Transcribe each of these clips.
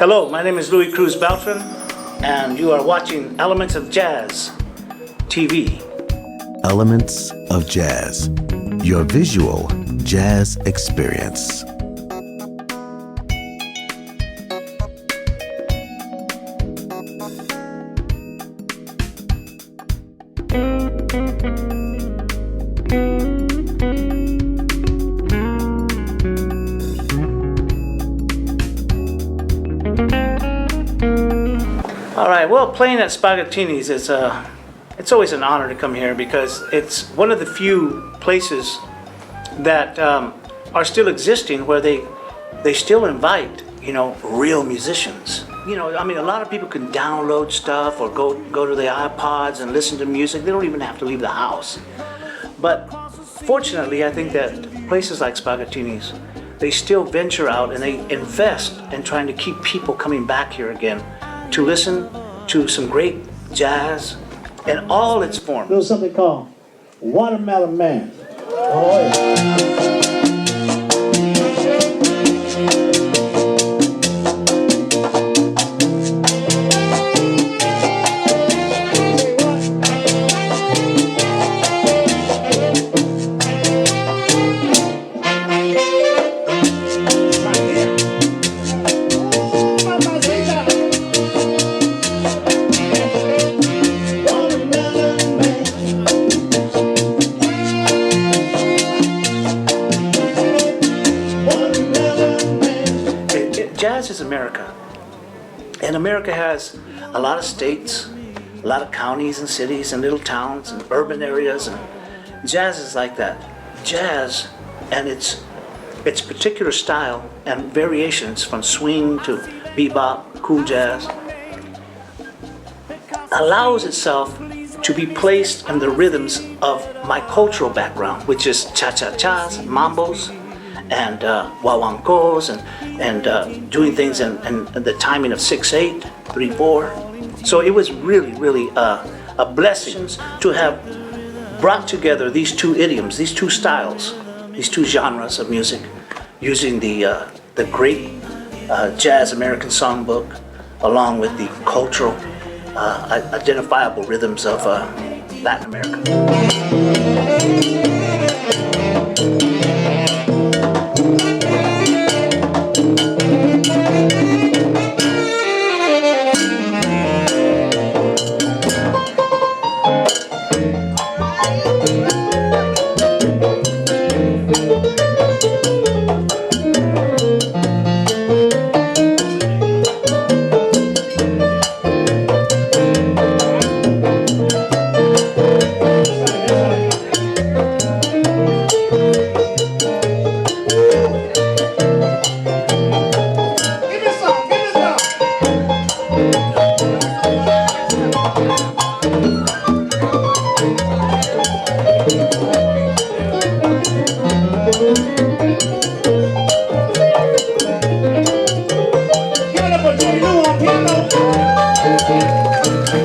Hello, my name is Louie Cruz Beltran, and you are watching Elements of Jazz TV. Elements of Jazz, your visual jazz experience. All right, well, playing at Spaghettini's is it's always an honor to come here because it's one of the few places that are still existing where they still invite, real musicians. I mean, a lot of people can download stuff or go to the iPods and listen to music. They don't even have to leave the house. But fortunately, I think that places like Spaghettini's, they still venture out and they invest in trying to keep people coming back here again to listen to some great jazz in all its forms. There's something called Watermelon Man. Oh, yeah. Jazz is America, and America has a lot of states, a lot of counties and cities and little towns and urban areas, and jazz is like that. Jazz and its particular style and variations from swing to bebop, cool jazz, allows itself to be placed in the rhythms of my cultural background, which is cha-cha-chas, mambos, and guaguancos, and doing things in the timing of 6/8, 3/4. So it was really a blessing to have brought together these two idioms, these two styles, these two genres of music, using the great jazz American songbook, along with the cultural identifiable rhythms of Latin America.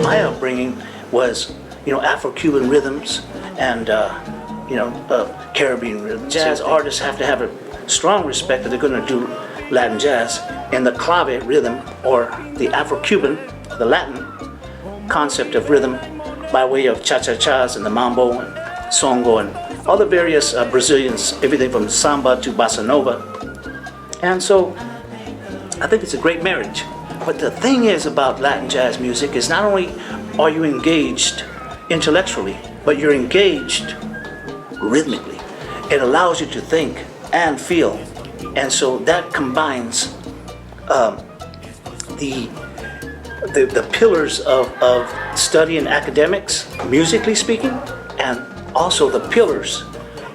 My upbringing was, Afro-Cuban rhythms and, Caribbean rhythms. Jazz artists have to have a strong respect that they're going to do Latin jazz in the clave rhythm, or the Afro-Cuban, the Latin concept of rhythm, by way of cha-cha-chas and the mambo and songo and all the various Brazilians, everything from samba to bossa nova. And so I think it's a great marriage. But the thing is about Latin jazz music is not only are you engaged intellectually, but you're engaged rhythmically. It allows you to think and feel. And so that combines the pillars of study and academics, musically speaking, and also the pillars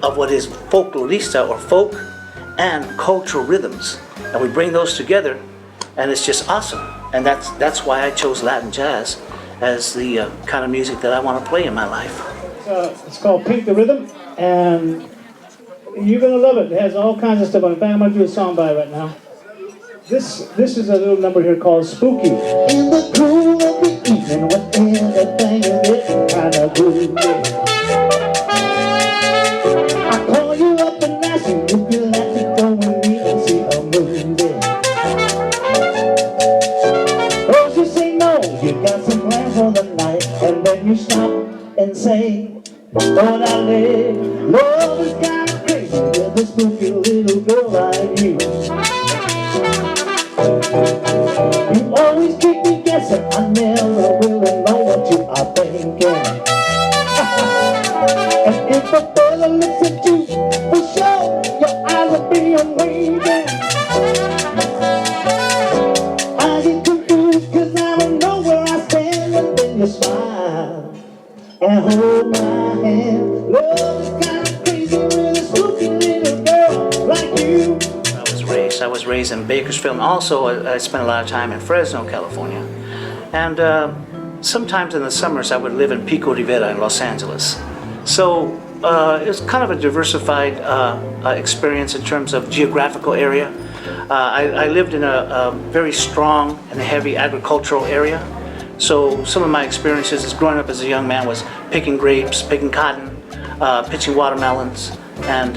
of what is folklorista or folk and cultural rhythms. And we bring those together, and it's just awesome. And that's why I chose Latin jazz as the kind of music that I want to play in my life. It's called Pink the Rhythm, and you're going to love it. It has all kinds of stuff on it. In fact, I'm going to do a song by it right now. This is a little number here called Spooky. In the cool of the evening, when everything is getting kind of groovy, I call you up and ask you if you'd like to go with me and see a movie. then you stop and say, oh, now, love is kind of crazy with a spooky little girl like you. You always keep me guessing, I never really know what you are thinking. And if a fella looks at you, for sure, your eyes will be amazing. I get confused cause I don't know where I stand, and then you smile and hold my hand. Love is kind of crazy with a spooky little girl like you. I was raised in Bakersfield, and also I spent a lot of time in Fresno, California. And sometimes in the summers I would live in Pico Rivera in Los Angeles. So it was kind of a diversified experience in terms of geographical area. I lived in a very strong and heavy agricultural area. So some of my experiences as growing up as a young man was picking grapes, picking cotton, pitching watermelons, and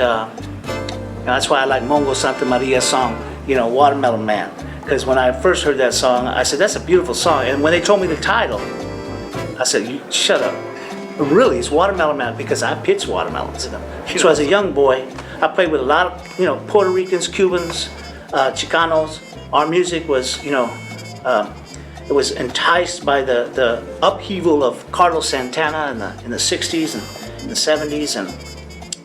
that's why I like Mongo Santa Maria's song, Watermelon Man. Because when I first heard that song, I said, that's a beautiful song. And when they told me the title, I said, you shut up. Really, it's Watermelon Man because I pitched watermelons. So as a young boy, I played with a lot of, Puerto Ricans, Cubans, Chicanos. Our music was, it was enticed by the upheaval of Carlos Santana in the 60s and in the 70s.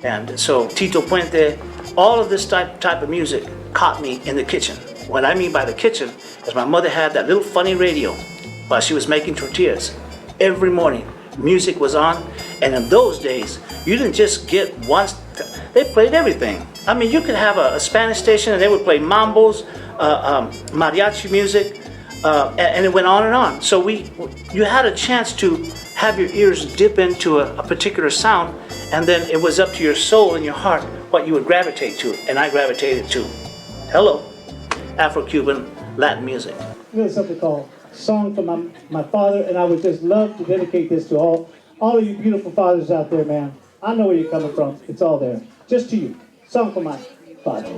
And so Tito Puente, all of this type of music caught me in the kitchen. What I mean by the kitchen is my mother had that little funny radio while she was making tortillas. Every morning, music was on, and in those days, you didn't just get one, they played everything. I mean, you could have a Spanish station and they would play mambos, mariachi music, and it went on and on. So you had a chance to have your ears dip into a particular sound, and then it was up to your soul and your heart what you would gravitate to, and I gravitated to, Afro-Cuban Latin music. There's something called Song for my Father, and I would just love to dedicate this to all of you beautiful fathers out there, man. I know where you're coming from. It's all there. Just to you. Song for my father.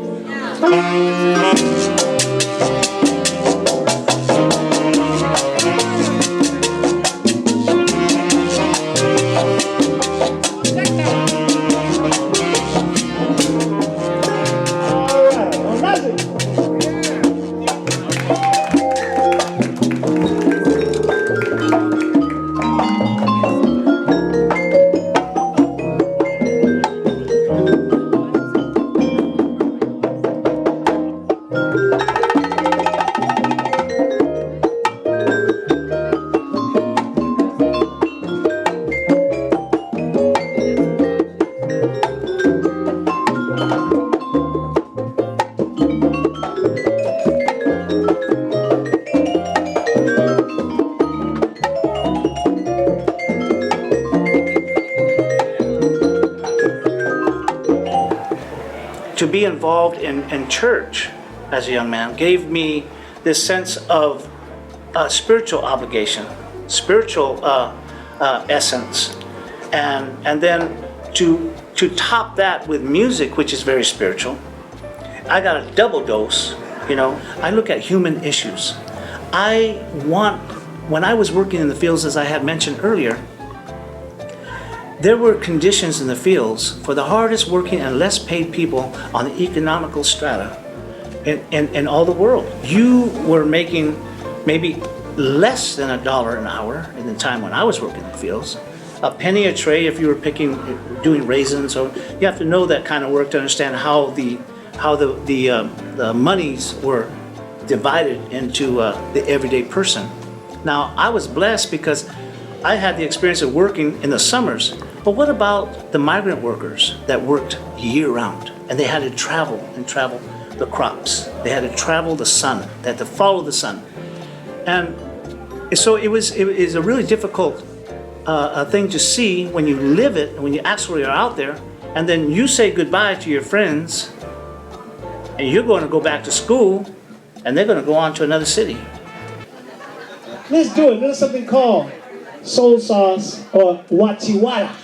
To be involved in church as a young man gave me this sense of spiritual obligation, spiritual essence, and then to top that with music, which is very spiritual. I got a double dose. I look at human issues. When I was working in the fields, as I had mentioned earlier, there were conditions in the fields for the hardest working and less paid people on the economical strata in all the world. You were making maybe less than $1 an hour in the time when I was working in the fields. A penny a tray if you were doing raisins. So you have to know that kind of work to understand how the monies were divided into the everyday person. Now, I was blessed because I had the experience of working in the summers. But what about the migrant workers that worked year-round, and they had to travel the crops? They had to travel the sun. They had to follow the sun, and so it was a really difficult thing to see when you live it, when you actually are out there, and then you say goodbye to your friends, and you're going to go back to school, and they're going to go on to another city. Let's do it. There's something called soul sauce or wachiwala.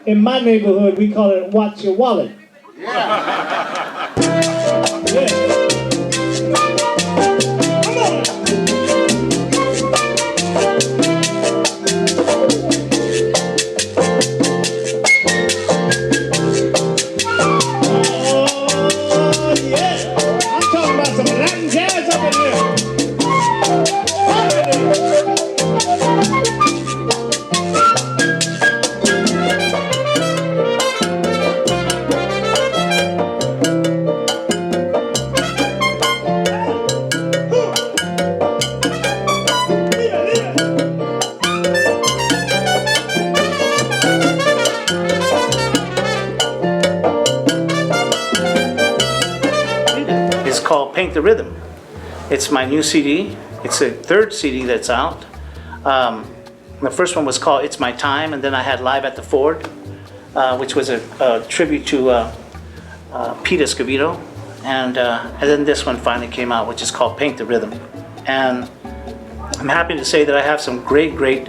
In my neighborhood, we call it watch your wallet. Yeah. Come on. Rhythm. It's my new CD. It's the third CD that's out. The first one was called It's My Time, and then I had Live at the Ford, which was a tribute to Pete Escovedo. And then this one finally came out, which is called Paint the Rhythm. And I'm happy to say that I have some great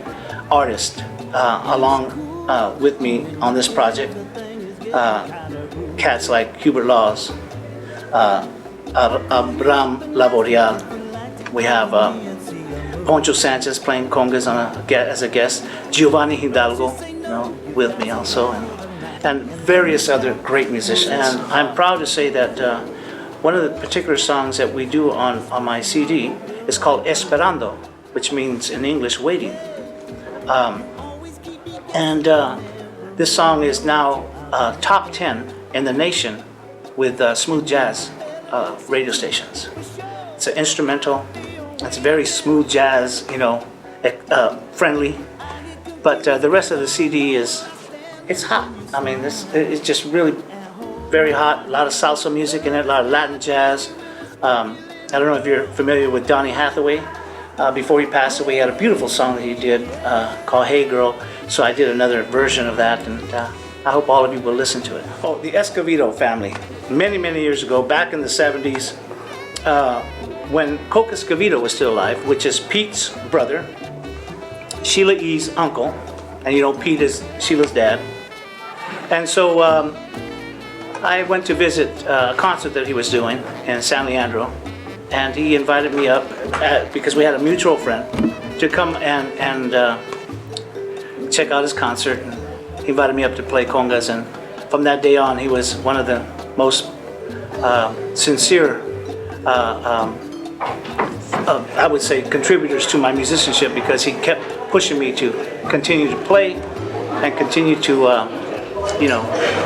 artists along with me on this project. Cats like Hubert Laws, Abraham Laborial. We have Poncho Sanchez playing congas as a guest. Giovanni Hidalgo, with me also, and various other great musicians. And I'm proud to say that one of the particular songs that we do on my CD is called Esperando, which means in English waiting. This song is now top 10 in the nation with smooth jazz radio stations. It's an instrumental. It's very smooth jazz, friendly. But the rest of the CD it's hot. I mean, it's just really very hot. A lot of salsa music in it, a lot of Latin jazz. I don't know if you're familiar with Donny Hathaway. Before he passed away, he had a beautiful song that he did called Hey Girl. So I did another version of that, and I hope all of you will listen to it. Oh, the Escovedo family. Many years ago, back in the 70s, when Coke Escovedo was still alive, which is Pete's brother, Sheila E.'s uncle, and Pete is Sheila's dad. And so I went to visit a concert that he was doing in San Leandro, and he invited me up because we had a mutual friend to come and check out his concert. And he invited me up to play congas, and from that day on, he was one of the most sincere, I would say, contributors to my musicianship, because he kept pushing me to continue to play and continue to,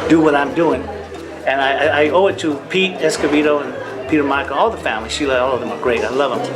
do what I'm doing. And I owe it to Pete Escovedo and Peter Michael, all the family, Sheila, all of them are great. I love them.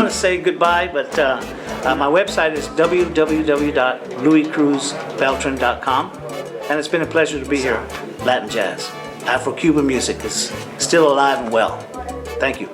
Say goodbye, but my website is www.louiecruzbeltran.com, and it's been a pleasure to be here. Latin jazz, Afro-Cuban music is still alive and well. Thank you.